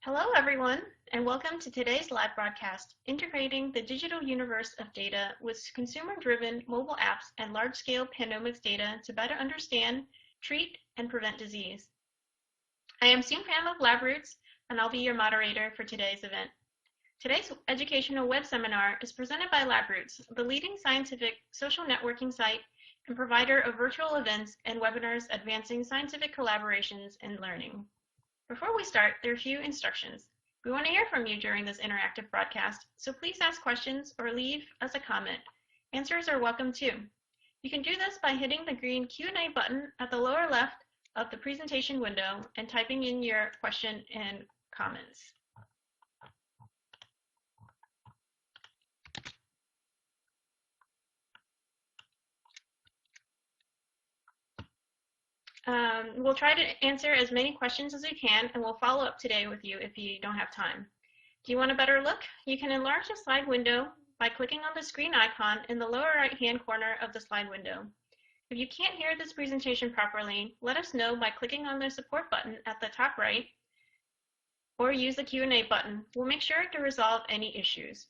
Hello, everyone, and welcome to today's live broadcast, integrating the digital universe of data with consumer-driven mobile apps and large-scale panomics data to better understand, treat, and prevent disease. I am Sue Pham of LabRoots, and I'll be your moderator for today's event. Today's educational web seminar is presented by LabRoots, the leading scientific social networking site and provider of virtual events and webinars advancing scientific collaborations and learning. Before we start, there are a few instructions. We want to hear from you during this interactive broadcast, so please ask questions or leave us a comment. Answers are welcome too. You can do this by hitting the green Q&A button at the lower left of the presentation window and typing in your question and comments. We'll try to answer as many questions as we can, and we'll follow up today with you if you don't have time. Do you want a better look? You can enlarge the slide window by clicking on the screen icon in the lower right-hand corner of the slide window. If you can't hear this presentation properly, let us know by clicking on the support button at the top right, or use the Q&A button. We'll make sure to resolve any issues.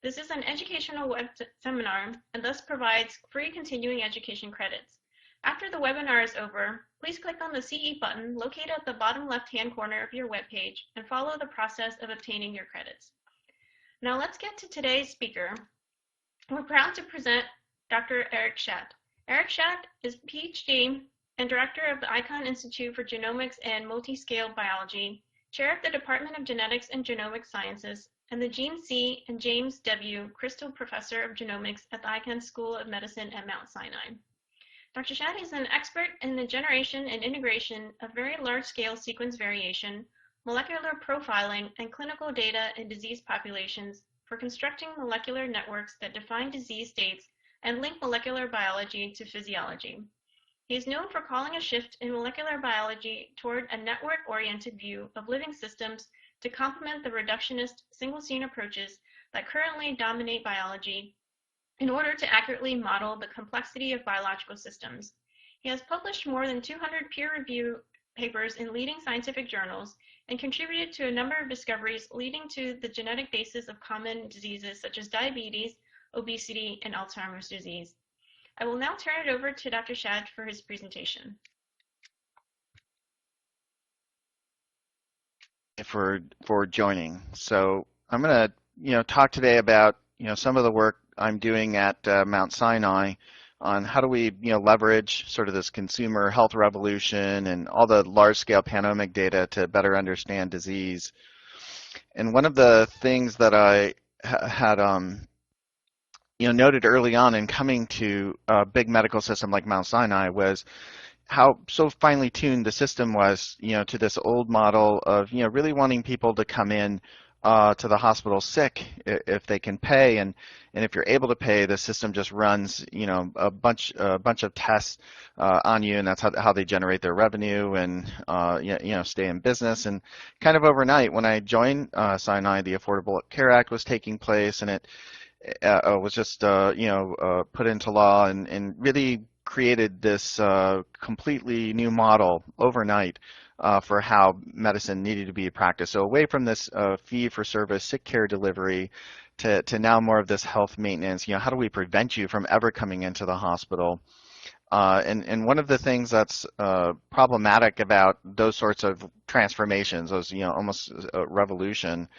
This is an educational web seminar and thus provides free continuing education credits. After the webinar is over, please click on the CE button located at the bottom left-hand corner of your web page and follow the process of obtaining your credits. Now let's get to today's speaker. We're proud to present Dr. Eric Schadt. Eric Schadt is PhD and Director of the Icahn Institute for Genomics and Multiscale Biology, Chair of the Department of Genetics and Genomic Sciences, and the Gene C. and James W. Crystal Professor of Genomics at the Icahn School of Medicine at Mount Sinai. Dr. Schadt is an expert in the generation and integration of very large-scale sequence variation, molecular profiling, and clinical data in disease populations for constructing molecular networks that define disease states and link molecular biology to physiology. He is known for calling a shift in molecular biology toward a network-oriented view of living systems to complement the reductionist single-gene approaches that currently dominate biology in order to accurately model the complexity of biological systems. He has published more than 200 peer-reviewed papers in leading scientific journals and contributed to a number of discoveries leading to the genetic basis of common diseases such as diabetes, obesity, and Alzheimer's disease. I will now turn it over to Dr. Schadt for his presentation. For joining. So I'm going to talk today about some of the work I'm doing at Mount Sinai on how do we leverage sort of this consumer health revolution and all the large-scale panomic data to better understand disease. And one of the things that I had noted early on in coming to a big medical system like Mount Sinai was how so finely tuned the system was, to this old model of really wanting people to come in to the hospital sick if they can pay, and if you're able to pay, the system just runs a bunch of tests on you, and that's how they generate their revenue and stay in business. And kind of overnight, when I joined Sinai, the Affordable Care Act was taking place, and it was just put into law and really created this completely new model overnight for how medicine needed to be practiced. So away from this fee-for-service sick care delivery to now more of this health maintenance. How do we prevent you from ever coming into the hospital? And one of the things that's problematic about those sorts of transformations, those almost a revolution,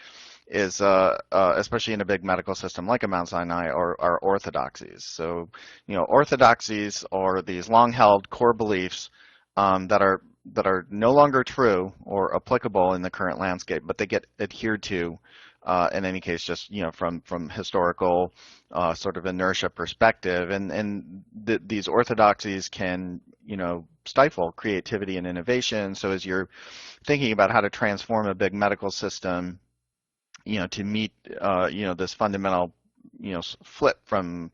is especially in a big medical system like a Mount Sinai, are orthodoxies. So orthodoxies are these long-held core beliefs that are no longer true or applicable in the current landscape, but they get adhered to in any case just from historical sort of inertia perspective, and these orthodoxies can stifle creativity and innovation. So as you're thinking about how to transform a big medical system to meet this fundamental flip from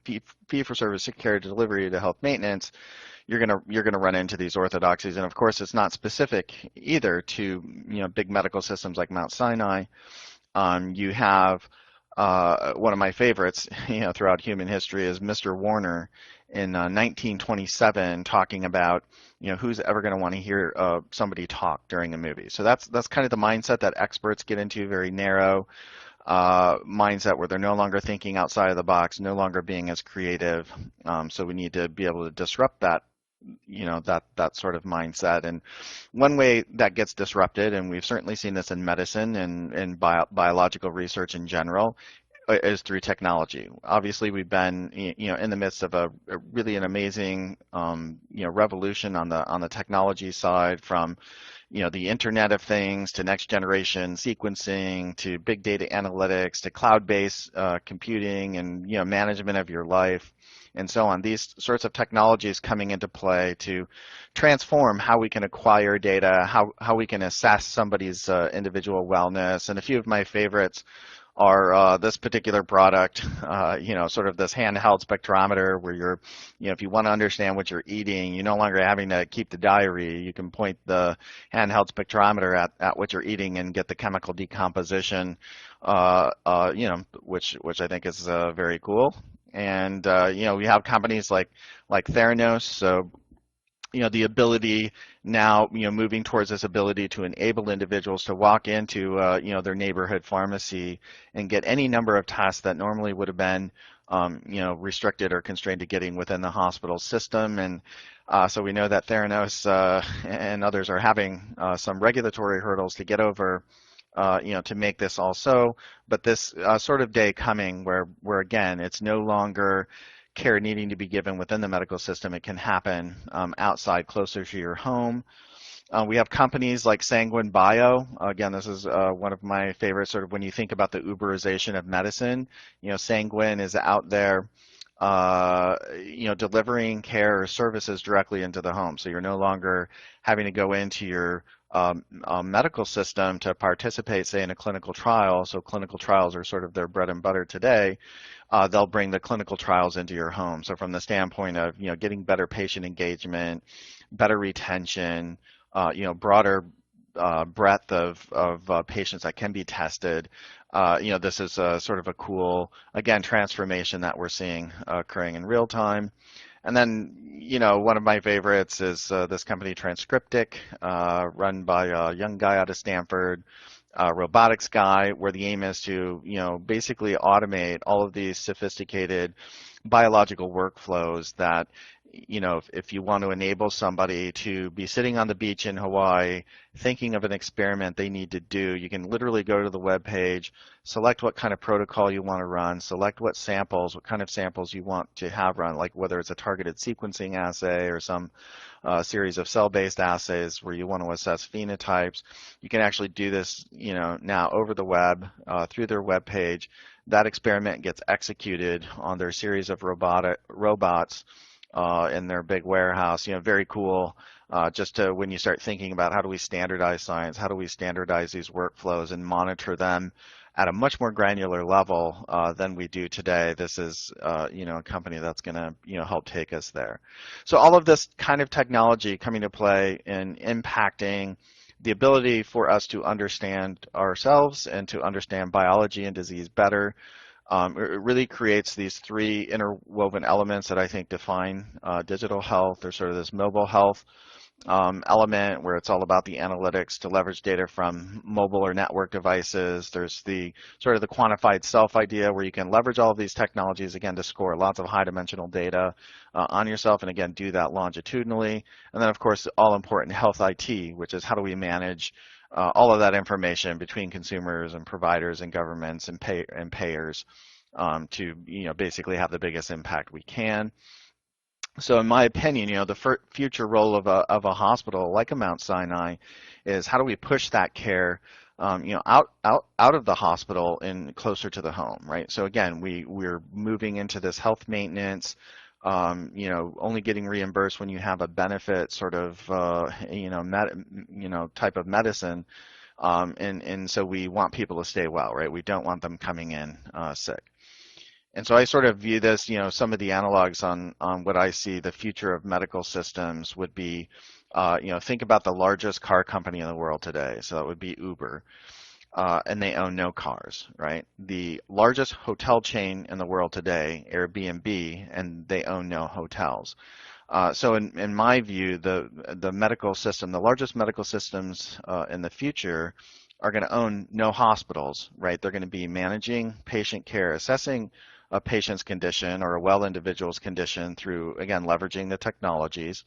fee-for-service sick care delivery to health maintenance, you're gonna run into these orthodoxies. And of course, it's not specific either to big medical systems like Mount Sinai. You have one of my favorites, throughout human history is Mr. Warner in 1927 talking about, who's ever going to want to hear somebody talk during a movie. So that's kind of the mindset that experts get into, very narrow mindset where they're no longer thinking outside of the box, no longer being as creative. So we need to be able to disrupt that, that sort of mindset. And one way that gets disrupted, and we've certainly seen this in medicine and biological research in general, is through technology. Obviously, we've been, in the midst of a really an amazing, revolution on the technology side, from the Internet of Things to next generation sequencing to big data analytics to cloud-based computing and management of your life and so on. These sorts of technologies coming into play to transform how we can acquire data, how we can assess somebody's individual wellness. And a few of my favorites are this particular product, sort of this handheld spectrometer where you're, if you want to understand what you're eating, you're no longer having to keep the diary. You can point the handheld spectrometer at what you're eating and get the chemical decomposition, which I think is very cool. And we have companies like Theranos, so the ability now, moving towards this ability to enable individuals to walk into, their neighborhood pharmacy and get any number of tests that normally would have been, restricted or constrained to getting within the hospital system. And so we know that Theranos and others are having some regulatory hurdles to get over, to make this all so. But this sort of day coming where again, it's no longer care needing to be given within the medical system. It can happen outside, closer to your home. We have companies like Sanguine Bio. Again, this is one of my favorites, sort of when you think about the Uberization of medicine. Sanguine is out there, delivering care or services directly into the home. So you're no longer having to go into your medical system to participate, say, in a clinical trial. So clinical trials are sort of their bread and butter today. They'll bring the clinical trials into your home. So from the standpoint of, getting better patient engagement, better retention, broader breadth of patients that can be tested, this is sort of a cool, again, transformation that we're seeing occurring in real time. And then, one of my favorites is this company, Transcriptic, run by a young guy out of Stanford, robotics guy, where the aim is to, basically automate all of these sophisticated biological workflows that, if you want to enable somebody to be sitting on the beach in Hawaii, thinking of an experiment they need to do, you can literally go to the web page, select what kind of protocol you want to run, select what kind of samples you want to have run, like whether it's a targeted sequencing assay or some series of cell-based assays where you want to assess phenotypes. You can actually do this, now over the web, through their web page. That experiment gets executed on their series of robots in their big warehouse. Very cool. Just to, when you start thinking about how do we standardize science, how do we standardize these workflows and monitor them at a much more granular level than we do today. This is, a company that's going to, help take us there. So all of this kind of technology coming to play in impacting the ability for us to understand ourselves and to understand biology and disease better. It really creates these three interwoven elements that I think define digital health. There's sort of this mobile health element where it's all about the analytics to leverage data from mobile or network devices. There's the sort of the quantified self idea where you can leverage all of these technologies, again, to score lots of high dimensional data on yourself, and again, do that longitudinally. And then, of course, all important health IT, which is how do we manage all of that information between consumers and providers and governments and payers to basically have the biggest impact we can. So in my opinion, the future role of a hospital like a Mount Sinai is how do we push that care out of the hospital and closer to the home, right? So again, we're moving into this health maintenance, only getting reimbursed when you have a benefit sort of, type of medicine. And so we want people to stay well, right? We don't want them coming in sick. And so I sort of view this, some of the analogs on what I see the future of medical systems would be, think about the largest car company in the world today. So that would be Uber. and they own no cars, right? The largest hotel chain in the world today, Airbnb, and they own no hotels. So in my view, the medical system, the largest medical systems in the future are going to own no hospitals, right? They're going to be managing patient care, assessing a patient's condition or a well individual's condition through, again, leveraging the technologies.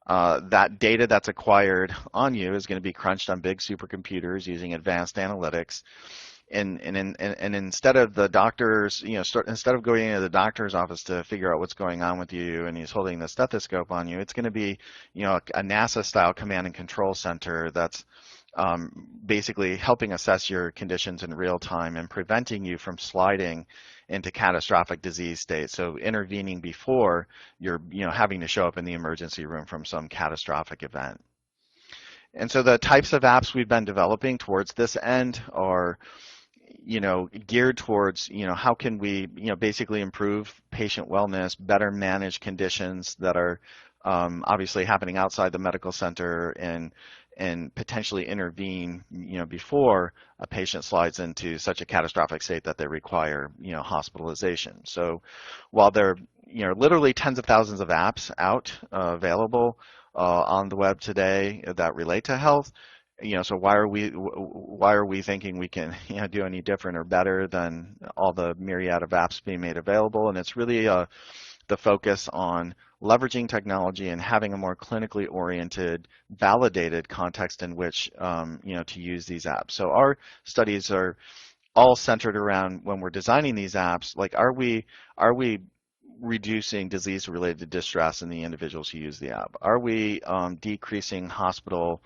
That data that's acquired on you is going to be crunched on big supercomputers using advanced analytics. And instead of the doctors, instead of going into the doctor's office to figure out what's going on with you, and he's holding the stethoscope on you, it's going to be, a NASA-style command and control center that's basically helping assess your conditions in real time and preventing you from sliding into catastrophic disease states. So intervening before you're, having to show up in the emergency room from some catastrophic event. And so the types of apps we've been developing towards this end are geared towards, how can we, basically improve patient wellness, better manage conditions that are obviously happening outside the medical center, and potentially intervene, before a patient slides into such a catastrophic state that they require, hospitalization. So while there are, literally tens of thousands of apps out available on the web today that relate to health, so why are we thinking we can do any different or better than all the myriad of apps being made available? And it's really the focus on leveraging technology and having a more clinically oriented, validated context in which to use these apps. So our studies are all centered around, when we're designing these apps, like are we reducing disease-related distress in the individuals who use the app? Are we decreasing hospital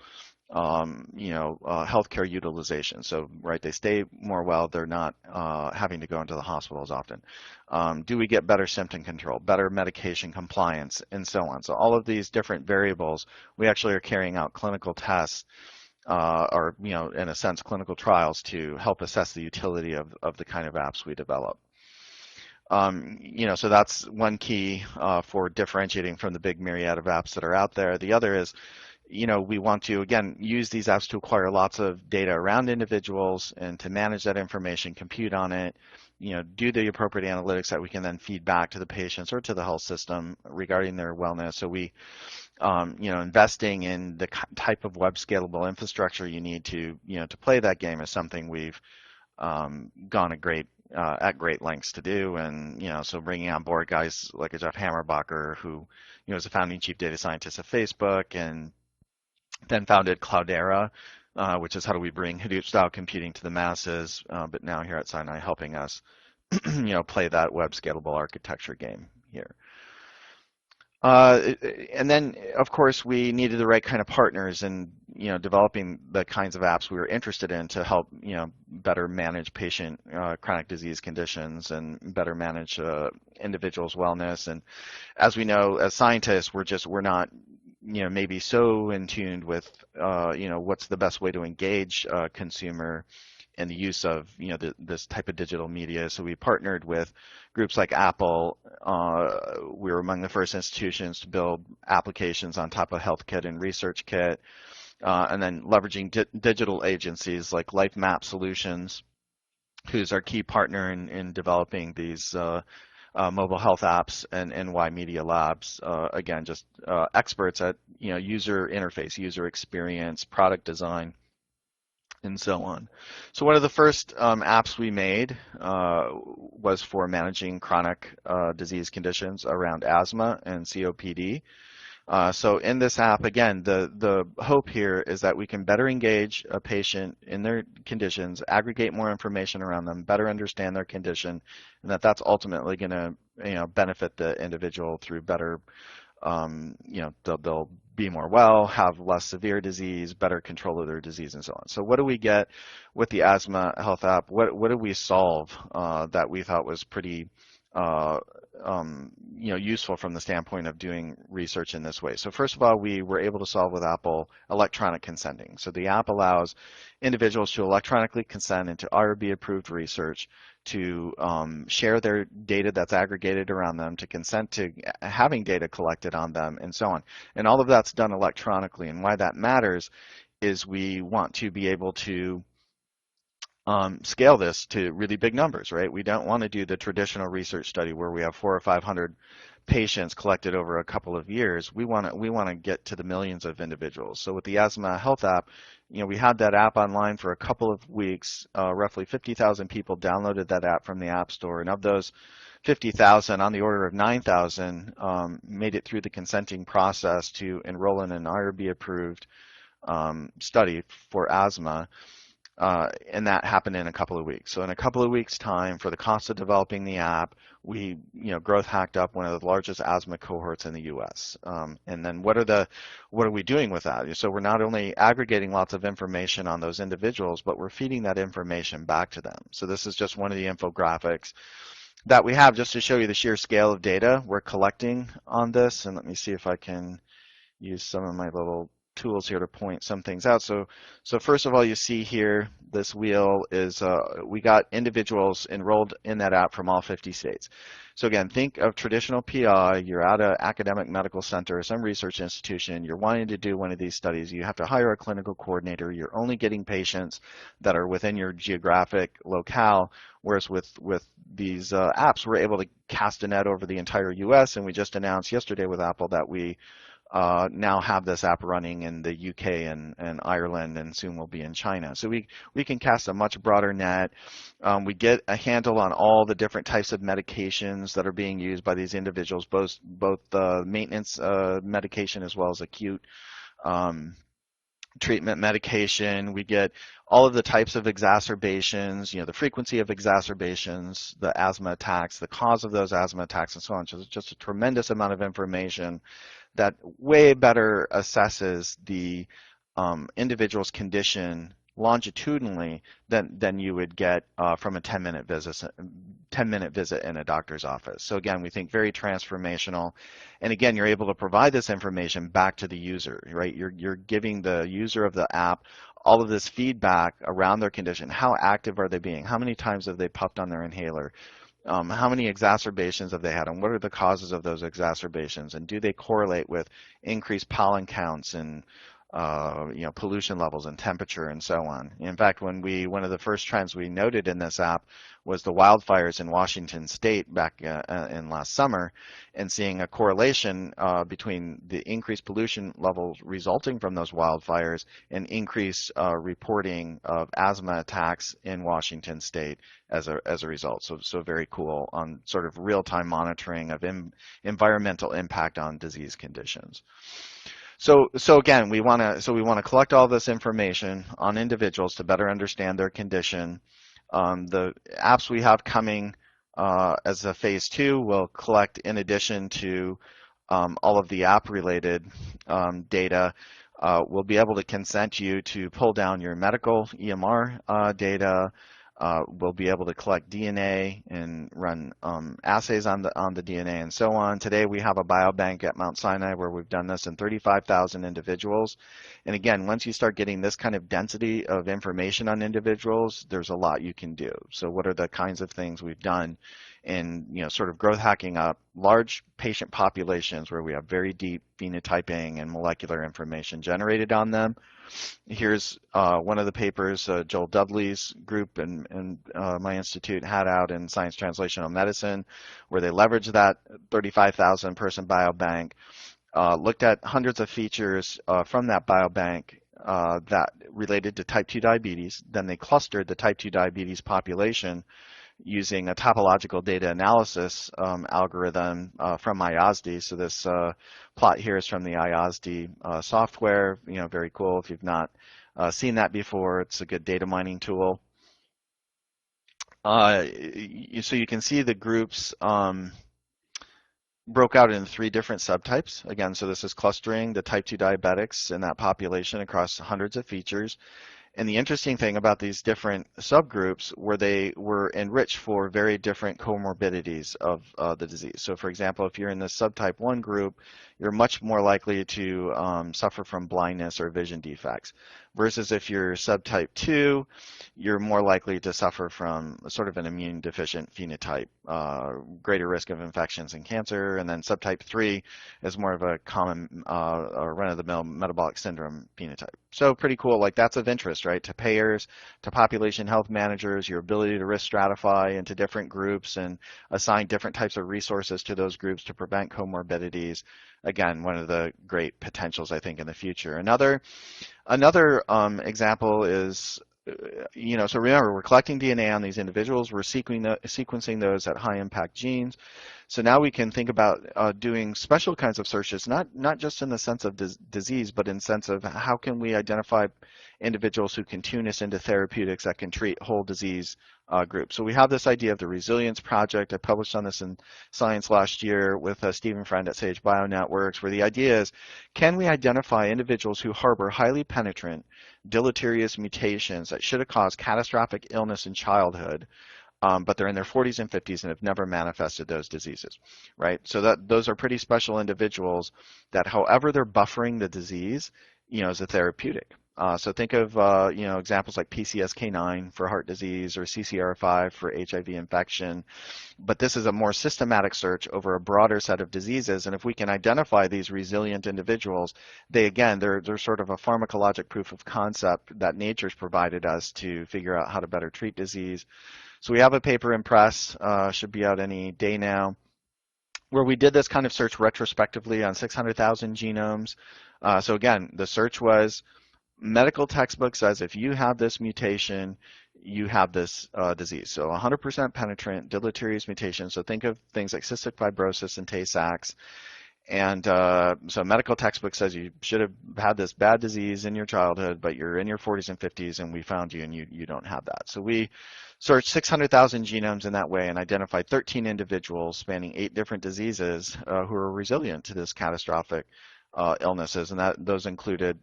healthcare utilization? So, right, they stay more well, they're not having to go into the hospital as often. Do we get better symptom control, better medication compliance, and so on? So all of these different variables, we actually are carrying out clinical tests or, in a sense, clinical trials to help assess the utility of the kind of apps we develop. So that's one key for differentiating from the big myriad of apps that are out there. The other is, we want to, again, use these apps to acquire lots of data around individuals and to manage that information, compute on it, do the appropriate analytics that we can then feed back to the patients or to the health system regarding their wellness. So we, investing in the type of web scalable infrastructure you need to, to play that game is something we've gone at great lengths to do. And, so bringing on board guys like a Jeff Hammerbacher, who, is the founding chief data scientist of Facebook, and then founded Cloudera, which is how do we bring Hadoop-style computing to the masses, but now here at Sinai helping us, play that web scalable architecture game here. And then, of course, we needed the right kind of partners in, developing the kinds of apps we were interested in to help, better manage patient chronic disease conditions and better manage individuals' wellness. And as we know, as scientists, we're not, maybe so in tune with, what's the best way to engage a consumer and the use of, this type of digital media. So we partnered with groups like Apple. We were among the first institutions to build applications on top of HealthKit and ResearchKit, and then leveraging digital agencies like LifeMap Solutions, who's our key partner in developing these mobile health apps, and NY Media Labs, again, just experts at user interface, user experience, product design, and so on. So one of the first apps we made was for managing chronic disease conditions around asthma and COPD. So in this app, again, the hope here is that we can better engage a patient in their conditions, aggregate more information around them, better understand their condition, and that's ultimately going to benefit the individual through better, they'll be more well, have less severe disease, better control of their disease, and so on. So what do we get with the asthma health app? What do we solve that we thought was pretty useful from the standpoint of doing research in this way? So first of all, we were able to solve with Apple electronic consenting. So the app allows individuals to electronically consent into IRB-approved research, to share their data that's aggregated around them, to consent to having data collected on them, and so on. And all of that's done electronically. And why that matters is we want to be able to scale this to really big numbers, right? We don't want to do the traditional research study where we have 400 or 500 patients collected over a couple of years. We want to get to the millions of individuals. So with the Asthma Health app, we had that app online for a couple of weeks. Roughly 50,000 people downloaded that app from the App Store, and of those 50,000, on the order of 9,000 made it through the consenting process to enroll in an IRB approved study for asthma. And that happened in a couple of weeks. So in a couple of weeks' time, for the cost of developing the app, we, growth hacked up one of the largest asthma cohorts in the U.S. And then what are we doing with that? So we're not only aggregating lots of information on those individuals, but we're feeding that information back to them. So this is just one of the infographics that we have just to show you the sheer scale of data we're collecting on this. And let me see if I can use some of my little tools here to point some things out. So first of all, you see here, this wheel is, we got individuals enrolled in that app from all 50 states. So again, think of traditional PI, you're at an academic medical center or some research institution, you're wanting to do one of these studies, you have to hire a clinical coordinator, you're only getting patients that are within your geographic locale, whereas with these apps, we're able to cast a net over the entire US, and we just announced yesterday with Apple that we now have this app running in the UK and Ireland, and soon will be in China. So we can cast a much broader net. We get a handle on all the different types of medications that are being used by these individuals, both maintenance medication as well as acute treatment medication. We get all of the types of exacerbations, the frequency of exacerbations, the asthma attacks, the cause of those asthma attacks, and so on. So it's just a tremendous amount of information that way better assesses the individual's condition longitudinally than you would get from a 10-minute visit in a doctor's office. So again, we think very transformational. And again, you're able to provide this information back to the user, right? You're giving the user of the app all of this feedback around their condition. How active are they being? How many times have they puffed on their inhaler? How many exacerbations have they had, and what are the causes of those exacerbations, and do they correlate with increased pollen counts and pollution levels and temperature and so on? In fact, one of the first trends we noted in this app was the wildfires in Washington State back in last summer, and seeing a correlation between the increased pollution levels resulting from those wildfires and increased reporting of asthma attacks in Washington State as a result. So very cool on sort of real-time monitoring of environmental impact on disease conditions. So again, we want to collect all this information on individuals to better understand their condition. The apps we have coming as a phase 2 will collect, in addition to all of the app-related data, we'll be able to consent you to pull down your medical EMR data. We'll be able to collect DNA and run assays on the DNA and so on. Today we have a biobank at Mount Sinai where we've done this in 35,000 individuals. And again, once you start getting this kind of density of information on individuals, there's a lot you can do. So what are the kinds of things we've done in sort of growth hacking up large patient populations where we have very deep phenotyping and molecular information generated on them? Here's one of the papers Joel Dudley's group and my institute had out in Science Translational Medicine, where they leveraged that 35,000 person biobank, looked at hundreds of features from that biobank that related to type 2 diabetes. Then they clustered the type 2 diabetes population using a topological data analysis algorithm from IOSD. So this plot here is from the IOSD software. Very cool. If you've not seen that before, it's a good data mining tool. So you can see the groups broke out in 3 different subtypes. Again, so this is clustering the type 2 diabetics in that population across hundreds of features. And the interesting thing about these different subgroups were they were enriched for very different comorbidities of the disease. So for example, if you're in the subtype 1 group, you're much more likely to suffer from blindness or vision defects. Versus if you're subtype 2, you're more likely to suffer from sort of an immune deficient phenotype, greater risk of infections and cancer. And then subtype 3 is more of a common run-of-the-mill metabolic syndrome phenotype. So pretty cool. Like, that's of interest, right? To payers, to population health managers, your ability to risk stratify into different groups and assign different types of resources to those groups to prevent comorbidities. Again, one of the great potentials, I think, in the future. Another example is, so remember, we're collecting DNA on these individuals, we're sequencing those at high impact genes. So now we can think about doing special kinds of searches, not just in the sense of disease, but in the sense of how can we identify individuals who can tune us into therapeutics that can treat whole disease groups. So we have this idea of the Resilience Project. I published on this in Science last year with Stephen Friend at Sage Bionetworks, where the idea is, can we identify individuals who harbor highly penetrant, deleterious mutations that should have caused catastrophic illness in childhood, but they're in their 40s and 50s and have never manifested those diseases, right? So those are pretty special individuals that, however they're buffering the disease, is a therapeutic. So think of examples like PCSK9 for heart disease or CCR5 for HIV infection. But this is a more systematic search over a broader set of diseases. And if we can identify these resilient individuals, they're sort of a pharmacologic proof of concept that nature's provided us to figure out how to better treat disease. So we have a paper in press, should be out any day now, where we did this kind of search retrospectively on 600,000 genomes. So again, the search was, medical textbook says if you have this mutation, you have this disease. So 100% penetrant, deleterious mutation. So think of things like cystic fibrosis and Tay-Sachs. And so medical textbook says you should have had this bad disease in your childhood, but you're in your 40s and 50s, and we found you, and you don't have that. So we searched 600,000 genomes in that way and identified 13 individuals spanning 8 different diseases who are resilient to this catastrophic illnesses, and those included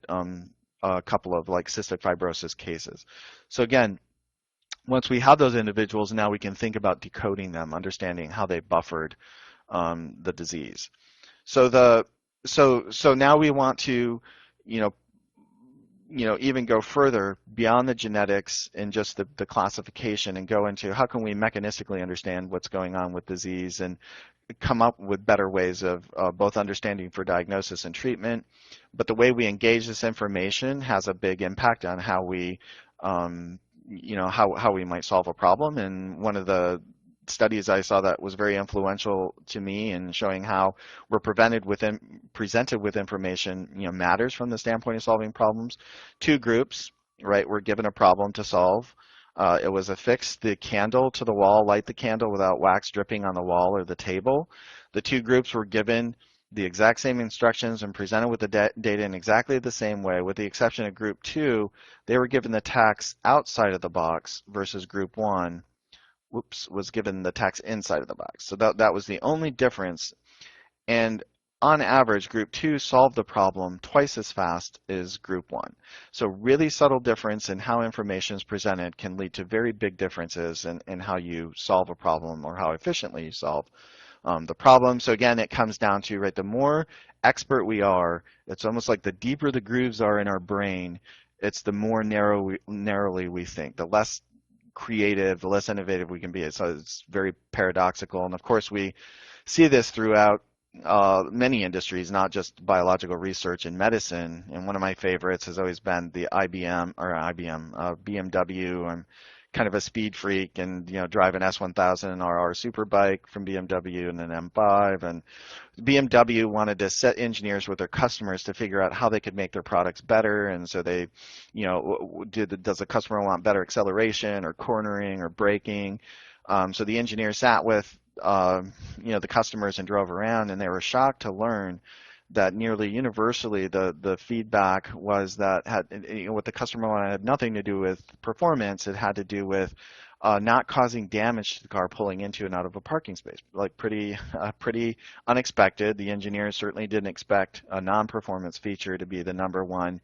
a couple of like cystic fibrosis cases. So again, once we have those individuals, now we can think about decoding them, understanding how they buffered the disease. So now we want to, even go further beyond the genetics and just the classification and go into how can we mechanistically understand what's going on with disease and come up with better ways of both understanding for diagnosis and treatment. But the way we engage this information has a big impact on how we, how we might solve a problem. And one of the studies I saw that was very influential to me in showing how we're presented with information, matters from the standpoint of solving problems. 2 groups, right, were given a problem to solve. It was affix the candle to the wall, light the candle without wax dripping on the wall or the table. The 2 groups were given the exact same instructions and presented with the data in exactly the same way, with the exception of group 2, they were given the text outside of the box versus group 1, was given the text inside of the box. So that was the only difference. And on average, group 2 solved the problem twice as fast as group 1. So really subtle difference in how information is presented can lead to very big differences in how you solve a problem or how efficiently you solve the problem. So again, it comes down to, right, the more expert we are, it's almost like the deeper the grooves are in our brain, it's the more narrowly we think, the less creative, the less innovative we can be. So it's very paradoxical. And of course, we see this throughout many industries, not just biological research and medicine. And one of my favorites has always been the BMW. I'm kind of a speed freak and, drive an S1000 RR Superbike from BMW and an M5. And BMW wanted to set engineers with their customers to figure out how they could make their products better. And so they, does the customer want better acceleration or cornering or braking? So the engineers sat with, the customers and drove around, and they were shocked to learn that nearly universally the feedback was that what the customer wanted had nothing to do with performance. It had to do with not causing damage to the car pulling into and out of a parking space. Like pretty unexpected. The engineers certainly didn't expect a non-performance feature to be the #1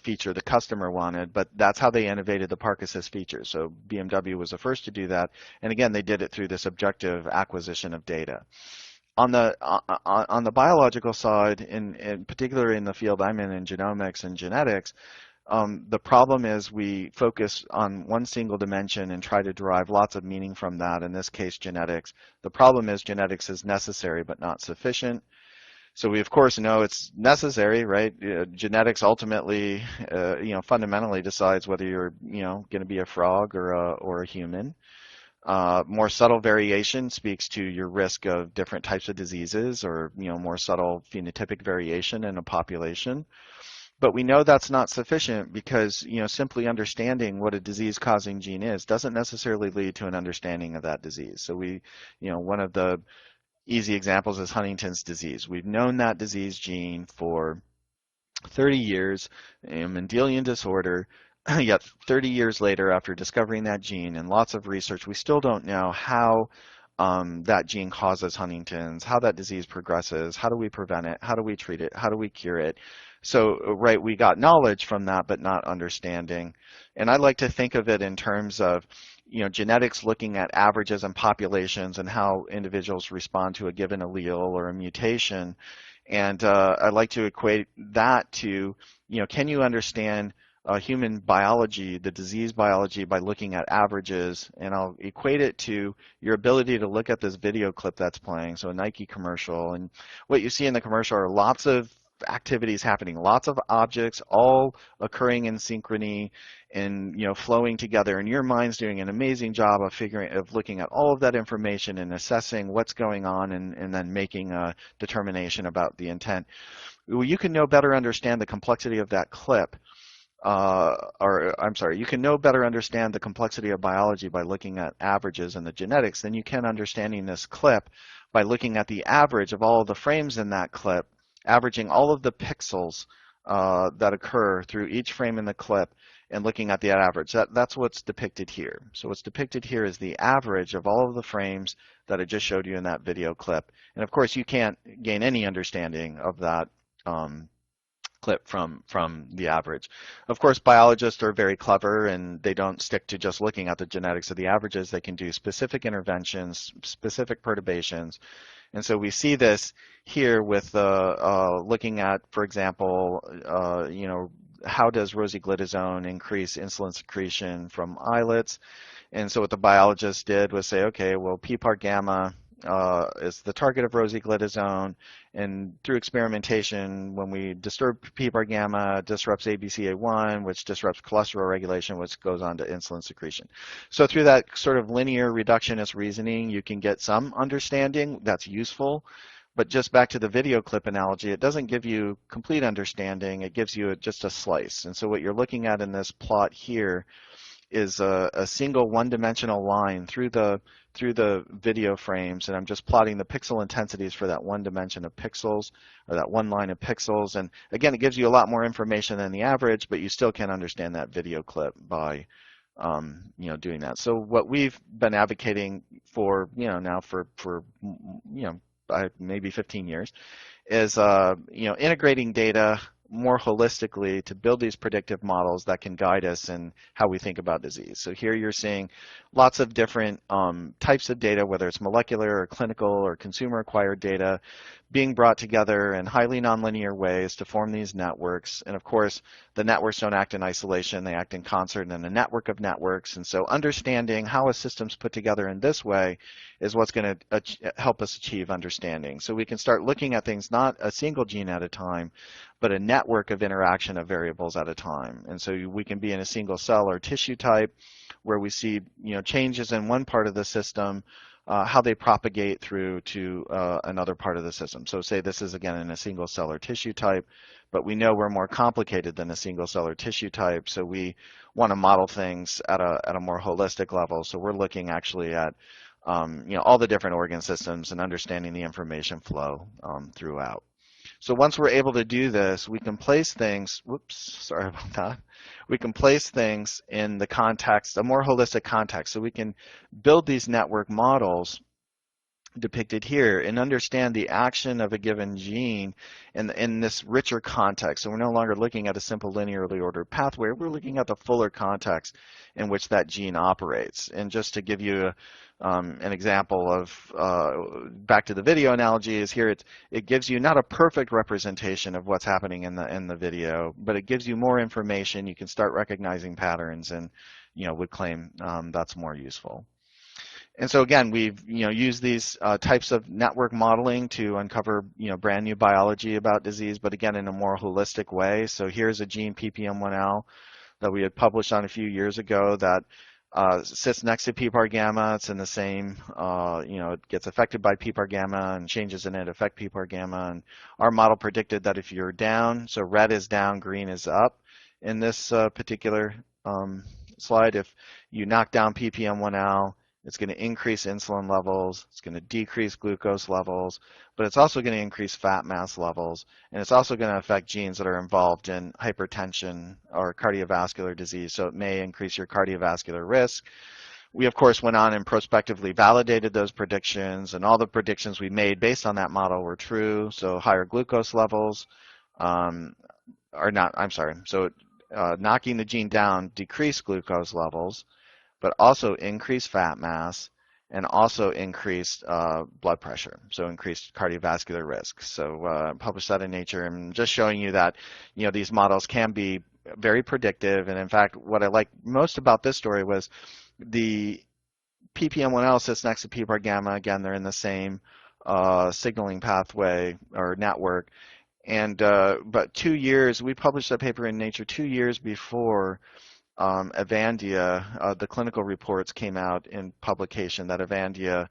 feature the customer wanted, but that's how they innovated the park assist feature. So BMW was the first to do that, and again, they did it through this objective acquisition of data. On the biological side, in particular in the field I'm in genomics and genetics, the problem is we focus on one single dimension and try to derive lots of meaning from that, in this case genetics. The problem is genetics is necessary but not sufficient. So we of course know it's necessary, right? Genetics ultimately, fundamentally decides whether you're, going to be a frog or a human. More subtle variation speaks to your risk of different types of diseases, or more subtle phenotypic variation in a population. But we know that's not sufficient because simply understanding what a disease-causing gene is doesn't necessarily lead to an understanding of that disease. So one of the easy examples is Huntington's disease. We've known that disease gene for 30 years, Mendelian disorder, yet 30 years later, after discovering that gene and lots of research, we still don't know how that gene causes Huntington's, how that disease progresses, how do we prevent it, how do we treat it, how do we cure it. So, right, we got knowledge from that, but not understanding. And I like to think of it in terms of, genetics looking at averages and populations and how individuals respond to a given allele or a mutation. And I like to equate that to, can you understand human biology, the disease biology, by looking at averages? And I'll equate it to your ability to look at this video clip that's playing, so a Nike commercial. And what you see in the commercial are lots of activities happening, lots of objects all occurring in synchrony and flowing together, and your mind's doing an amazing job of looking at all of that information and assessing what's going on, and then making a determination about the intent. Well, you can no better understand the complexity of that clip, you can no better understand the complexity of biology by looking at averages in the genetics than you can understanding this clip by looking at the average of all of the frames in that clip, averaging all of the pixels that occur through each frame in the clip, and looking at the average. That's what's depicted here. So what's depicted here is the average of all of the frames that I just showed you in that video clip. And of course, you can't gain any understanding of that clip from the average. Of course, biologists are very clever, and they don't stick to just looking at the genetics of the averages. They can do specific interventions, specific perturbations. And so we see this here with looking at, for example, how does rosiglitazone increase insulin secretion from islets? And so what the biologist did was say, okay, well, PPAR gamma is the target of rosiglitazone, and through experimentation, when we disturb PPAR gamma, it disrupts ABCA1, which disrupts cholesterol regulation, which goes on to insulin secretion. So through that sort of linear reductionist reasoning, you can get some understanding that's useful. But just back to the video clip analogy, it doesn't give you complete understanding. It gives you just a slice. And so what you're looking at in this plot here is a single one-dimensional line through the video frames, and I'm just plotting the pixel intensities for that one dimension of pixels, or that one line of pixels. And again, it gives you a lot more information than the average, but you still can't understand that video clip by doing that. So what we've been advocating for now for maybe 15 years is integrating data more holistically to build these predictive models that can guide us in how we think about disease. So here you're seeing lots of different types of data, whether it's molecular or clinical or consumer acquired data, being brought together in highly nonlinear ways to form these networks. And of course, the networks don't act in isolation, they act in concert in a network of networks. And so understanding how a system's put together in this way is what's going to help us achieve understanding. So we can start looking at things not a single gene at a time, but a network of interaction of variables at a time. And so we can be in a single cell or tissue type where we see changes in one part of the system, how they propagate through to another part of the system. So say this is again in a single cell or tissue type, but we know we're more complicated than a single cell or tissue type, so we want to model things at a more holistic level. So we're looking actually at all the different organ systems and understanding the information flow throughout. So once we're able to do this, we can place things, sorry about that. We can place things in the context, a more holistic context. So we can build these network models depicted here and understand the action of a given gene in this richer context. So we're no longer looking at a simple linearly ordered pathway. We're looking at the fuller context in which that gene operates. And just to give you an example of back to the video analogy is here. It gives you not a perfect representation of what's happening in the video, but it gives you more information. You can start recognizing patterns, and would claim that's more useful. And so again, we've used these types of network modeling to uncover brand new biology about disease, but again in a more holistic way. So here's a gene PPM1L that we had published on a few years ago that sits next to PPAR gamma. It's in the same, it gets affected by PPAR gamma, and changes in it affect PPAR gamma. And our model predicted that if you're down, so red is down, green is up in this particular slide. If you knock down PPM1L, it's going to increase insulin levels, it's going to decrease glucose levels, but it's also going to increase fat mass levels, and it's also going to affect genes that are involved in hypertension or cardiovascular disease, so it may increase your cardiovascular risk. We, of course, went on and prospectively validated those predictions, and all the predictions we made based on that model were true, so higher glucose levels knocking the gene down decreased glucose levels, but also increased fat mass and also increased blood pressure, so increased cardiovascular risk. So published that in Nature, and just showing you that these models can be very predictive. And in fact, what I like most about this story was the PPM1L sits next to PPAR gamma. Again, they're in the same signaling pathway or network. And but 2 years, we published that paper in Nature 2 years before Avandia, the clinical reports came out in publication that Avandia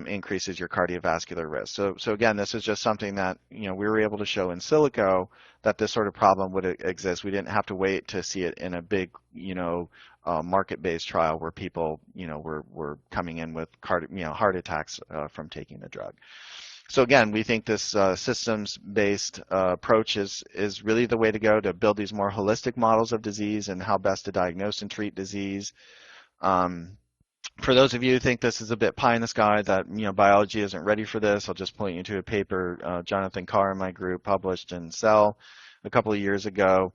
increases your cardiovascular risk. So again, this is just something that we were able to show in silico that this sort of problem would exist. We didn't have to wait to see it in a big market-based trial where people were coming in with heart attacks from taking the drug. So again, we think this systems-based approach is really the way to go to build these more holistic models of disease and how best to diagnose and treat disease. For those of you who think this is a bit pie in the sky, that biology isn't ready for this, I'll just point you to a paper Jonathan Carr and my group published in Cell a couple of years ago,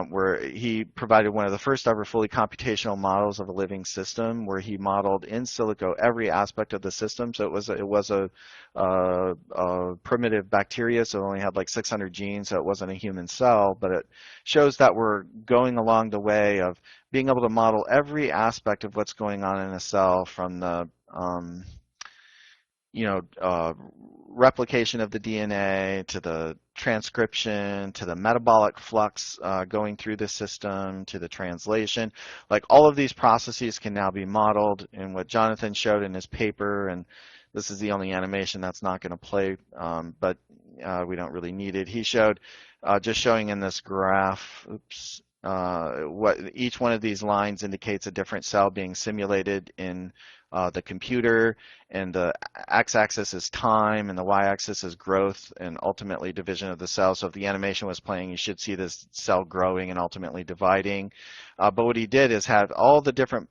where he provided one of the first ever fully computational models of a living system, where he modeled in silico every aspect of the system. So it was a primitive bacteria, so it only had like 600 genes, so it wasn't a human cell, but it shows that we're going along the way of being able to model every aspect of what's going on in a cell, from the replication of the DNA, to the transcription, to the metabolic flux going through the system, to the translation. Like, all of these processes can now be modeled in what Jonathan showed in his paper, and this is the only animation that's not going to play, but we don't really need it. He showed, just showing in this graph, what each one of these lines indicates a different cell being simulated in the computer, and the x-axis is time and the y-axis is growth and ultimately division of the cell. So if the animation was playing, you should see this cell growing and ultimately dividing. But what he did is have all the different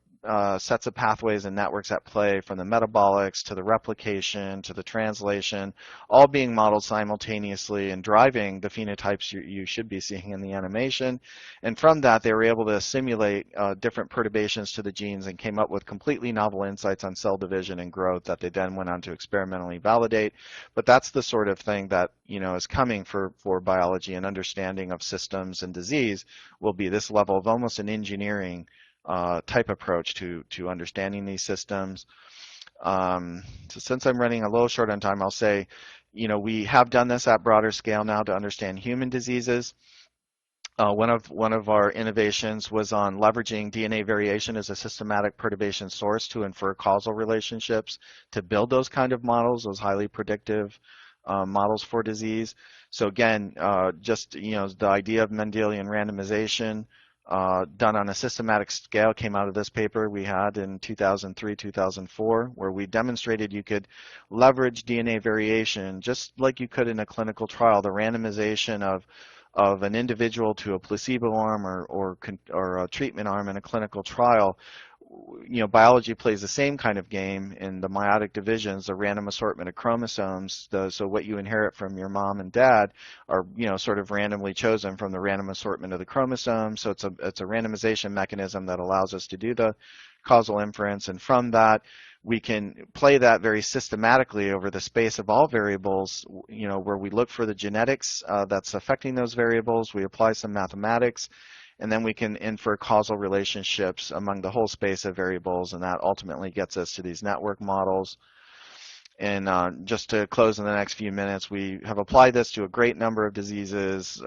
sets of pathways and networks at play, from the metabolics to the replication to the translation, all being modeled simultaneously and driving the phenotypes you should be seeing in the animation. And from that, they were able to simulate different perturbations to the genes and came up with completely novel insights on cell division and growth that they then went on to experimentally validate. But that's the sort of thing that is coming for biology, and understanding of systems and disease will be this level of almost an engineering type approach to understanding these systems. So since I'm running a little short on time, I'll say, we have done this at broader scale now to understand human diseases. One of our innovations was on leveraging DNA variation as a systematic perturbation source to infer causal relationships, to build those kind of models, those highly predictive models for disease. So again, just the idea of Mendelian randomization done on a systematic scale came out of this paper we had in 2003, 2004, where we demonstrated you could leverage DNA variation just like you could in a clinical trial, the randomization of an individual to a placebo arm or a treatment arm in a clinical trial. Biology plays the same kind of game in the meiotic divisions, the random assortment of chromosomes. So what you inherit from your mom and dad are, sort of randomly chosen from the random assortment of the chromosomes. So it's a randomization mechanism that allows us to do the causal inference, and from that, we can play that very systematically over the space of all variables, where we look for the genetics that's affecting those variables. We apply some mathematics, and then we can infer causal relationships among the whole space of variables, and that ultimately gets us to these network models. And just to close in the next few minutes, we have applied this to a great number of diseases.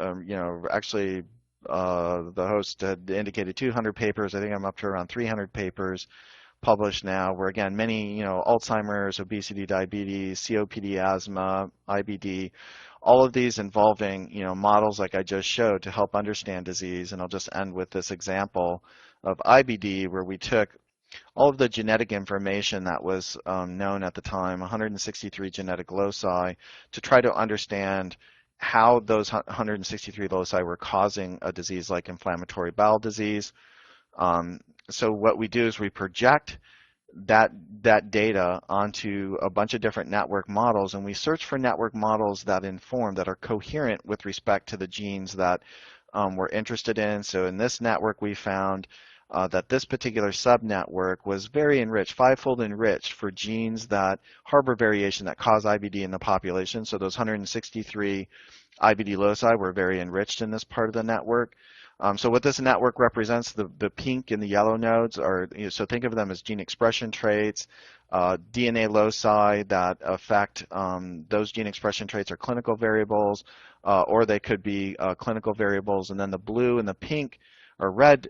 Actually, the host had indicated 200 papers. I think I'm up to around 300 papers published now, where again, many, Alzheimer's, obesity, diabetes, COPD, asthma, IBD, all of these involving, models like I just showed to help understand disease. And I'll just end with this example of IBD, where we took all of the genetic information that was known at the time, 163 genetic loci, to try to understand how those 163 loci were causing a disease like inflammatory bowel disease. So what we do is we project that data onto a bunch of different network models, and we search for network models that are coherent with respect to the genes that we're interested in. So in this network, we found that this particular subnetwork was very enriched, fivefold enriched for genes that harbor variation that cause IBD in the population. So those 163 IBD loci were very enriched in this part of the network. So what this network represents, the pink and the yellow nodes are, so think of them as gene expression traits, DNA loci that affect those gene expression traits are clinical variables, or they could be clinical variables, and then the blue and the pink or red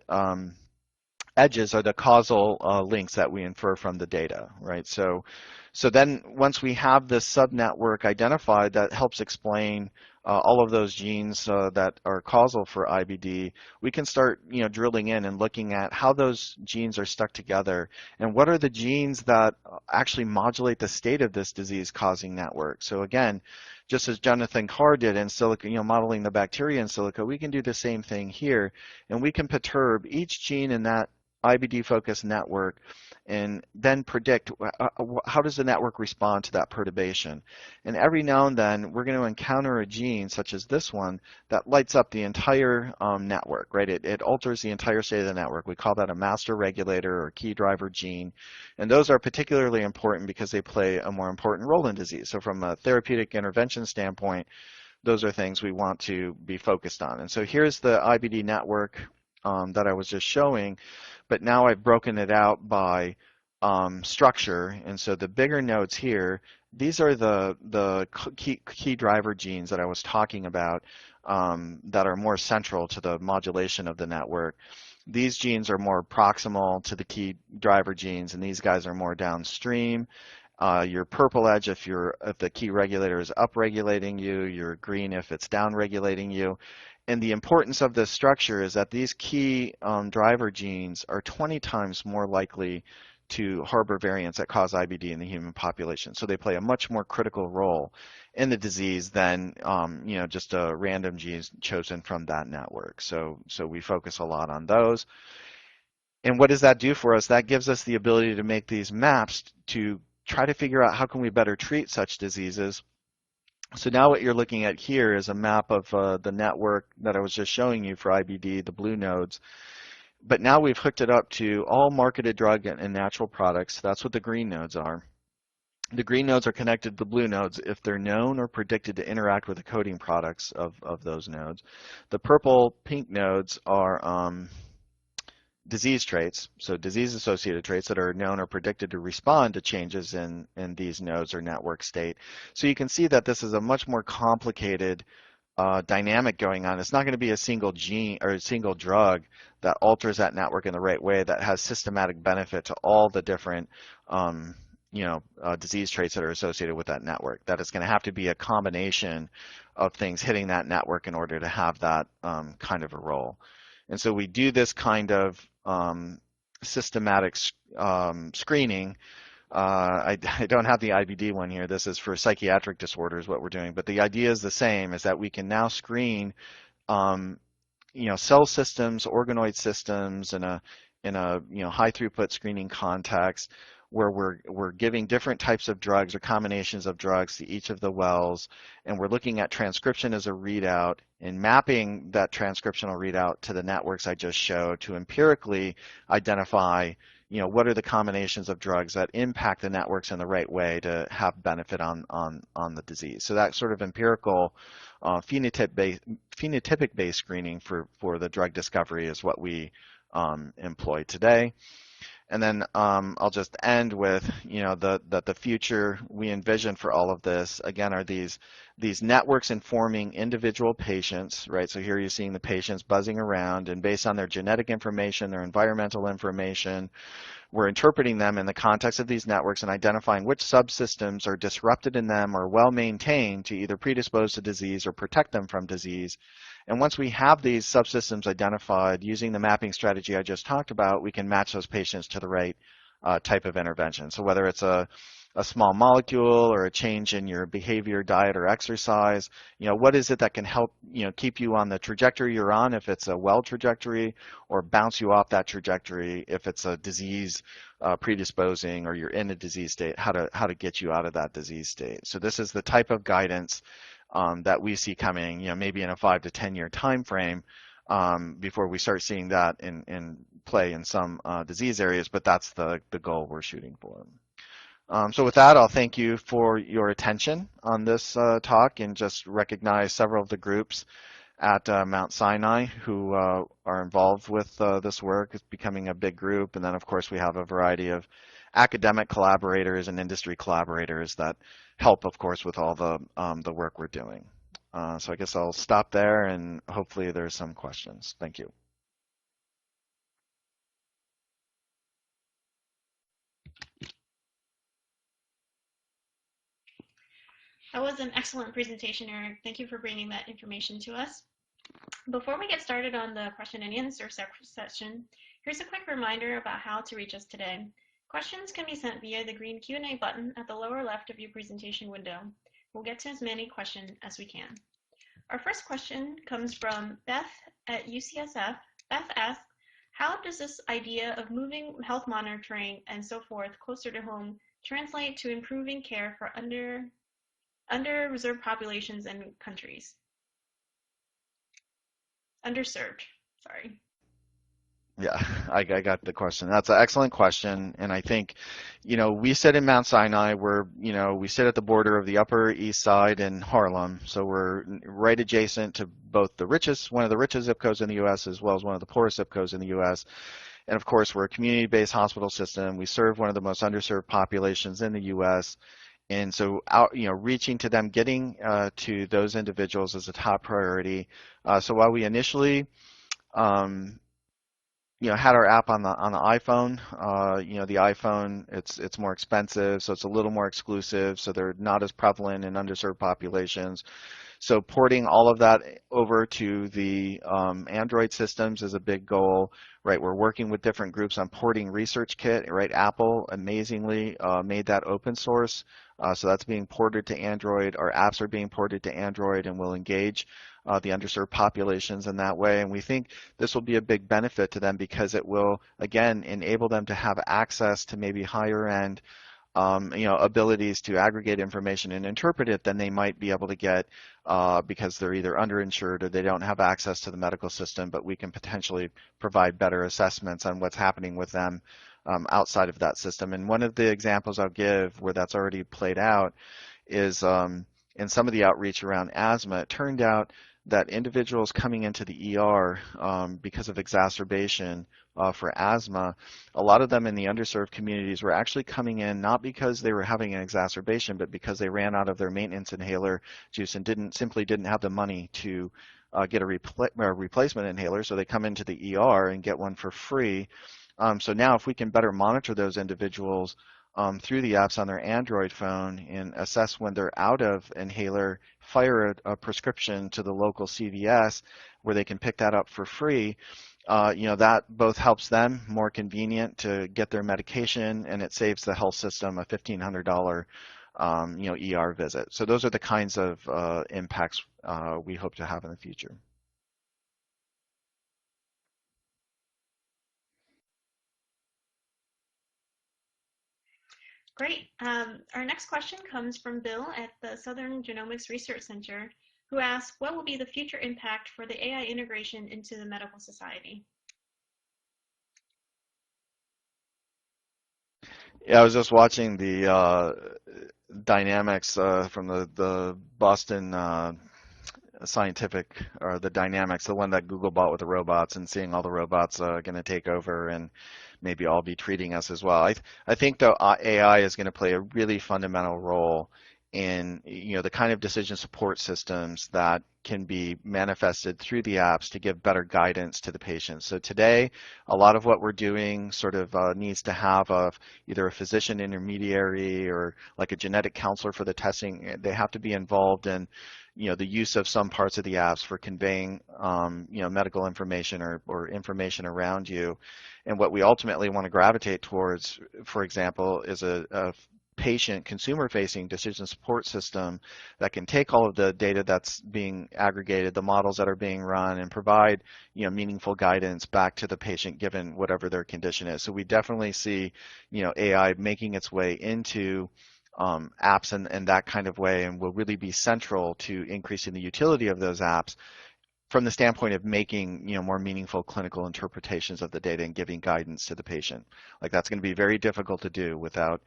edges are the causal links that we infer from the data, right? So then once we have this subnetwork identified, that helps explain all of those genes that are causal for IBD, we can start, drilling in and looking at how those genes are stuck together and what are the genes that actually modulate the state of this disease-causing network. So again, just as Jonathan Carr did in silica, modeling the bacteria in silica, we can do the same thing here, and we can perturb each gene in that IBD-focused network and then predict how does the network respond to that perturbation. And every now and then, we're going to encounter a gene, such as this one, that lights up the entire network, right? It alters the entire state of the network. We call that a master regulator or key driver gene. And those are particularly important because they play a more important role in disease. So from a therapeutic intervention standpoint, those are things we want to be focused on. And so here's the IBD network that I was just showing, but now I've broken it out by structure. And so the bigger nodes here, these are the key driver genes that I was talking about that are more central to the modulation of the network. These genes are more proximal to the key driver genes, and these guys are more downstream. Your purple edge if the key regulator is upregulating you, your green if it's downregulating you. And the importance of this structure is that these key driver genes are 20 times more likely to harbor variants that cause IBD in the human population. So they play a much more critical role in the disease than just a random gene chosen from that network. So we focus a lot on those. And what does that do for us? That gives us the ability to make these maps to try to figure out how can we better treat such diseases. So now what you're looking at here is a map of the network that I was just showing you for IBD, the blue nodes. But now we've hooked it up to all marketed drug and natural products. That's what the green nodes are. The green nodes are connected to the blue nodes if they're known or predicted to interact with the coding products of those nodes. The purple-pink nodes are disease traits, so disease-associated traits that are known or predicted to respond to changes in these nodes or network state. So you can see that this is a much more complicated dynamic going on. It's not going to be a single gene or a single drug that alters that network in the right way that has systematic benefit to all the different disease traits that are associated with that network. That it's going to have to be a combination of things hitting that network in order to have that kind of a role. And so we do this kind of systematic screening. I don't have the IBD one here. This is for psychiatric disorders, what we're doing. But the idea is the same, is that we can now screen cell systems, organoid systems in a high throughput screening context where we're giving different types of drugs or combinations of drugs to each of the wells, and we're looking at transcription as a readout and mapping that transcriptional readout to the networks I just showed to empirically identify what are the combinations of drugs that impact the networks in the right way to have benefit on the disease. So that sort of empirical phenotypic-based screening for the drug discovery is what we employ today. And then I'll just end with, the future we envision for all of this, again, are these networks informing individual patients, right? So here you're seeing the patients buzzing around, and based on their genetic information, their environmental information, we're interpreting them in the context of these networks and identifying which subsystems are disrupted in them or well maintained to either predispose to disease or protect them from disease. And once we have these subsystems identified, using the mapping strategy I just talked about, we can match those patients to the right type of intervention. So whether it's a small molecule or a change in your behavior, diet, or exercise, what is it that can help, keep you on the trajectory you're on if it's a well trajectory, or bounce you off that trajectory if it's a disease predisposing or you're in a disease state, how to get you out of that disease state. So this is the type of guidance that we see coming, maybe in a 5 to 10 year time frame before we start seeing that in play in some disease areas, but that's the goal we're shooting for. So with that, I'll thank you for your attention on this talk, and just recognize several of the groups at Mount Sinai who are involved with this work. It's becoming a big group, and then of course we have a variety of academic collaborators and industry collaborators that help, of course, with all the work we're doing. So I guess I'll stop there, and hopefully there's some questions. Thank you. That was an excellent presentation, Eric. Thank you for bringing that information to us. Before we get started on the question and answer session, here's a quick reminder about how to reach us today. Questions can be sent via the green Q&A button at the lower left of your presentation window. We'll get to as many questions as we can. Our first question comes from Beth at UCSF. Beth asks, how does this idea of moving health monitoring and so forth closer to home translate to improving care for underserved populations and countries? Underserved, sorry. Yeah, I got the question. That's an excellent question. And I think, we sit in Mount Sinai. We sit at the border of the Upper East Side in Harlem. So we're right adjacent to both one of the richest zip codes in the U.S., as well as one of the poorest zip codes in the U.S. And of course, we're a community-based hospital system. We serve one of the most underserved populations in the U.S. And so, reaching to them, getting to those individuals is a top priority. So while we initially had our app on the iPhone. The iPhone, it's more expensive, so it's a little more exclusive, so they're not as prevalent in underserved populations. So porting all of that over to the Android systems is a big goal, right? We're working with different groups on porting ResearchKit, right? Apple amazingly made that open source, so that's being ported to Android. Our apps are being ported to Android, and will engage the underserved populations in that way. And we think this will be a big benefit to them, because it will, again, enable them to have access to maybe higher end abilities to aggregate information and interpret it than they might be able to get because they're either underinsured or they don't have access to the medical system, but we can potentially provide better assessments on what's happening with them outside of that system. And one of the examples I'll give where that's already played out is in some of the outreach around asthma. It turned out that individuals coming into the ER because of exacerbation for asthma, a lot of them in the underserved communities were actually coming in not because they were having an exacerbation, but because they ran out of their maintenance inhaler juice and simply didn't have the money to get a replacement inhaler, so they come into the ER and get one for free. So now if we can better monitor those individuals through the apps on their Android phone and assess when they're out of inhaler, fire a prescription to the local CVS where they can pick that up for free, that both helps them more convenient to get their medication, and it saves the health system a $1,500 ER visit. So those are the kinds of impacts we hope to have in the future. Great. Our next question comes from Bill at the Southern Genomics Research Center, who asks, what will be the future impact for the AI integration into the medical society? Yeah, I was just watching the dynamics from the Boston Scientific, or the dynamics, the one that Google bought with the robots, and seeing all the robots going to take over and maybe all be treating us as well. I think though AI is going to play a really fundamental role in the kind of decision support systems that can be manifested through the apps to give better guidance to the patient. So today, a lot of what we're doing sort of needs to have either a physician intermediary or like a genetic counselor for the testing. They have to be involved in the use of some parts of the apps for conveying medical information or information around you. And what we ultimately want to gravitate towards, for example, is a patient consumer-facing decision support system that can take all of the data that's being aggregated, the models that are being run, and provide meaningful guidance back to the patient given whatever their condition is. So we definitely see AI making its way into apps and that kind of way, and will really be central to increasing the utility of those apps from the standpoint of making more meaningful clinical interpretations of the data and giving guidance to the patient. Like that's going to be very difficult to do without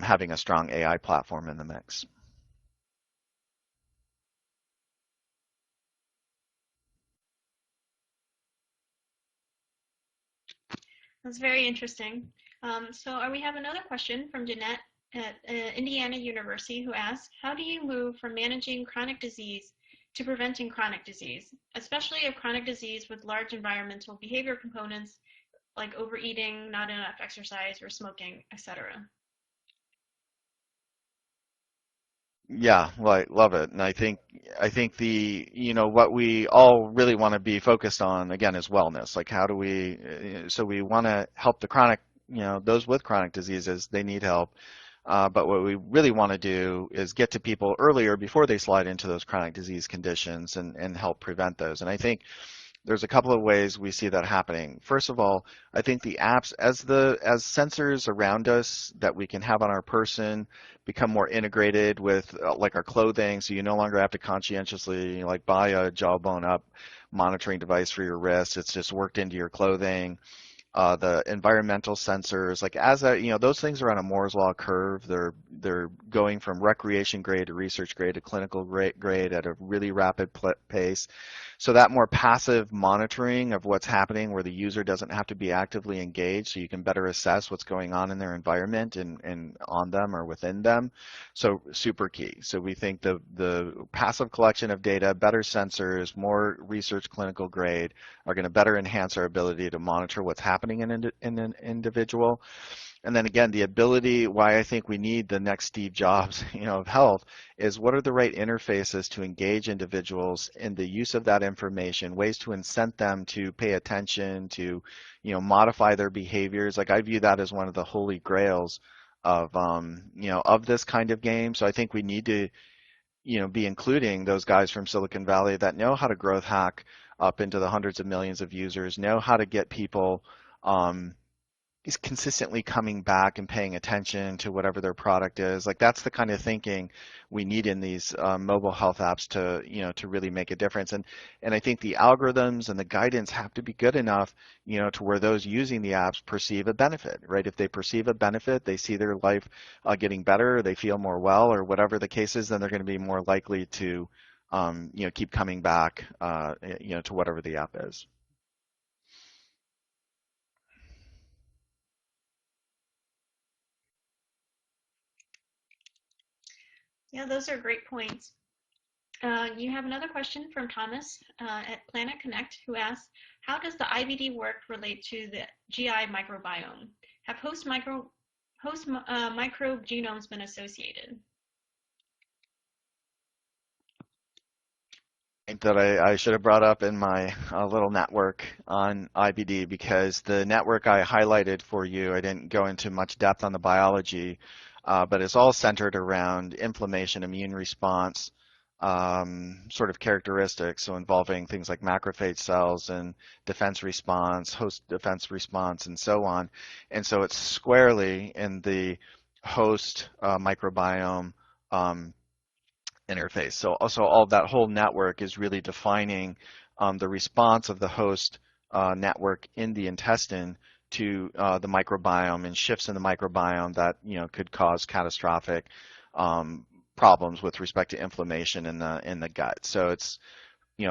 having a strong AI platform in the mix. That's very interesting. We have another question from Jeanette at Indiana University who asks, how do you move from managing chronic disease to preventing chronic disease, especially a chronic disease with large environmental behavior components like overeating, not enough exercise, or smoking, etc.? Yeah, like love it. And I think the what we all really want to be focused on again is wellness. Like how do we so we want to help the chronic, those with chronic diseases, they need help. But what we really want to do is get to people earlier before they slide into those chronic disease conditions and help prevent those. And I think there's a couple of ways we see that happening. First of all, I think the apps, as sensors around us that we can have on our person become more integrated with like our clothing, so you no longer have to conscientiously like buy a jawbone up monitoring device for your wrist. It's just worked into your clothing. The environmental sensors, like as a, those things are on a Moore's law curve. They're going from recreation grade to research grade to clinical grade at a really rapid pace. So that more passive monitoring of what's happening where the user doesn't have to be actively engaged, so you can better assess what's going on in their environment and on them or within them. So super key. So we think the passive collection of data, better sensors, more research clinical grade are going to better enhance our ability to monitor what's happening in an individual. And then again, the ability, why I think we need the next Steve Jobs, of health, is what are the right interfaces to engage individuals in the use of that information, ways to incent them to pay attention, to, modify their behaviors. Like I view that as one of the holy grails of, of this kind of game. So I think we need to, be including those guys from Silicon Valley that know how to growth hack up into the hundreds of millions of users, know how to get people is consistently coming back and paying attention to whatever their product is. Like that's the kind of thinking we need in these mobile health apps to, to really make a difference. And I think the algorithms and the guidance have to be good enough, to where those using the apps perceive a benefit, right? If they perceive a benefit, they see their life getting better, they feel more well, or whatever the case is, then they're going to be more likely to, keep coming back, to whatever the app is. Yeah, those are great points. You have another question from Thomas at Planet Connect who asks, how does the IBD work relate to the GI microbiome? Have microbe genomes been associated? That I should have brought up in my little network on IBD, because the network I highlighted for you, I didn't go into much depth on the biology, but it's all centered around inflammation, immune response, sort of characteristics, so involving things like macrophage cells and defense response, host defense response, and so on. And so it's squarely in the host microbiome interface. So also all that whole network is really defining the response of the host network in the intestine to the microbiome and shifts in the microbiome that could cause catastrophic problems with respect to inflammation in the gut. So it's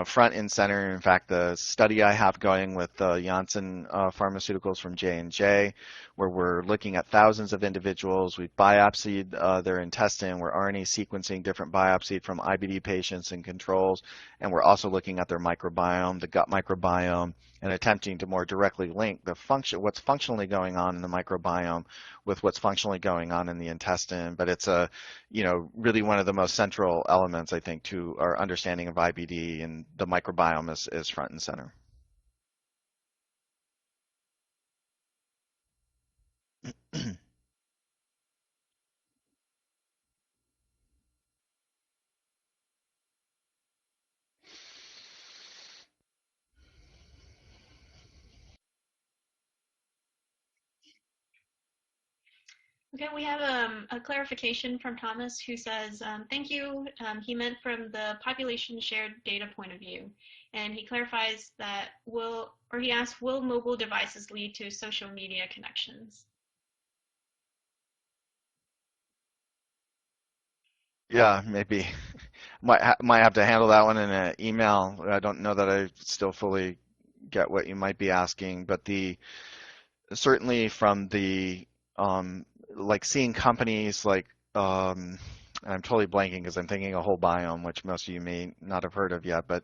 front and center. In fact, the study I have going with Janssen Pharmaceuticals from J&J, where we're looking at thousands of individuals, we've biopsied their intestine, we're RNA sequencing different biopsied from IBD patients and controls, and we're also looking at their microbiome, the gut microbiome, and attempting to more directly link what's functionally going on in the microbiome with what's functionally going on in the intestine. But it's really one of the most central elements, I think, to our understanding of IBD, and the microbiome is front and center. Okay, we have a clarification from Thomas who says, thank you. He meant from the population shared data point of view. And he clarifies that he asks, will mobile devices lead to social media connections? Yeah, maybe. Might have to handle that one in an email. I don't know that I still fully get what you might be asking, but certainly from the like seeing companies like I'm totally blanking because I'm thinking a whole biome, which most of you may not have heard of yet, but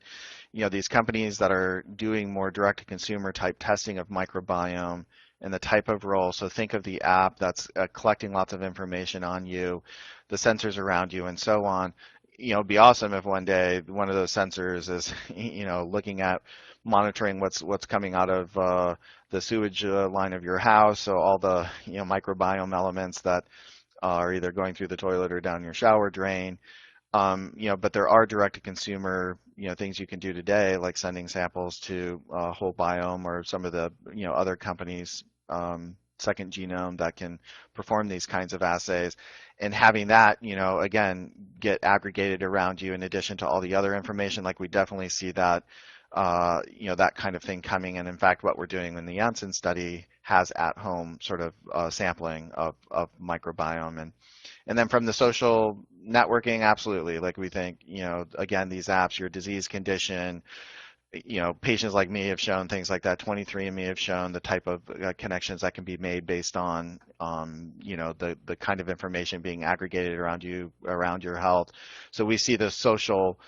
these companies that are doing more direct to consumer type testing of microbiome and the type of role. So think of the app that's collecting lots of information on you, the sensors around you, and so on. It'd be awesome if one day one of those sensors is looking at monitoring what's coming out of the sewage line of your house, so all the microbiome elements that are either going through the toilet or down your shower drain. But there are direct-to-consumer things you can do today, like sending samples to Whole Biome or some of the other companies, Second Genome, that can perform these kinds of assays, and having that again get aggregated around you in addition to all the other information. Like we definitely see that that kind of thing coming. And in fact, what we're doing in the Janssen study has at-home sort of sampling of microbiome. And then from the social networking, absolutely. Like we think, again, these apps, your disease condition, patients like me have shown things like that. 23andMe have shown the type of connections that can be made based on, the kind of information being aggregated around you, around your health. So we see the social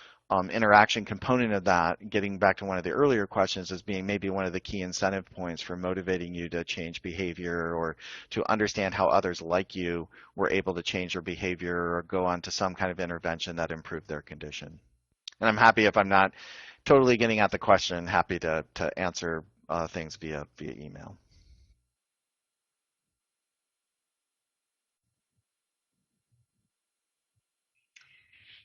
interaction component of that, getting back to one of the earlier questions, as being maybe one of the key incentive points for motivating you to change behavior or to understand how others like you were able to change their behavior or go on to some kind of intervention that improved their condition. And I'm happy, if I'm not totally getting at the question, happy to answer things via email.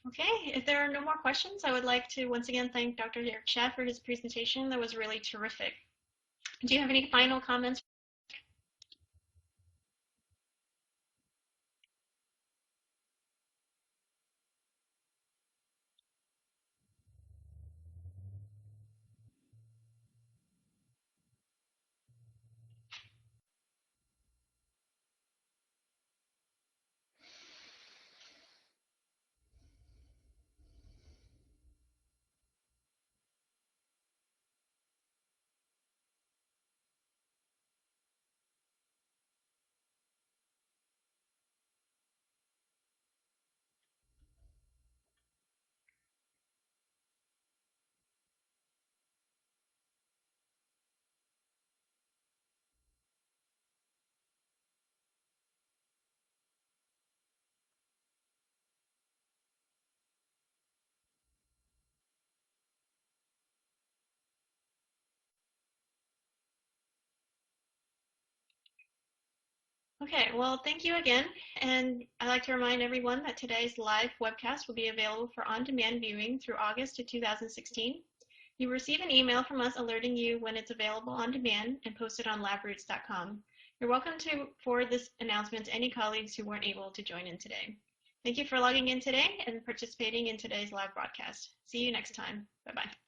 Okay, if there are no more questions, I would like to once again thank Dr. Eric Schadt for his presentation. That was really terrific. Do you have any final comments? Okay, well, thank you again. And I'd like to remind everyone that today's live webcast will be available for on-demand viewing through August of 2016. You will receive an email from us alerting you when it's available on demand and posted on labroots.com. You're welcome to forward this announcement to any colleagues who weren't able to join in today. Thank you for logging in today and participating in today's live broadcast. See you next time. Bye-bye.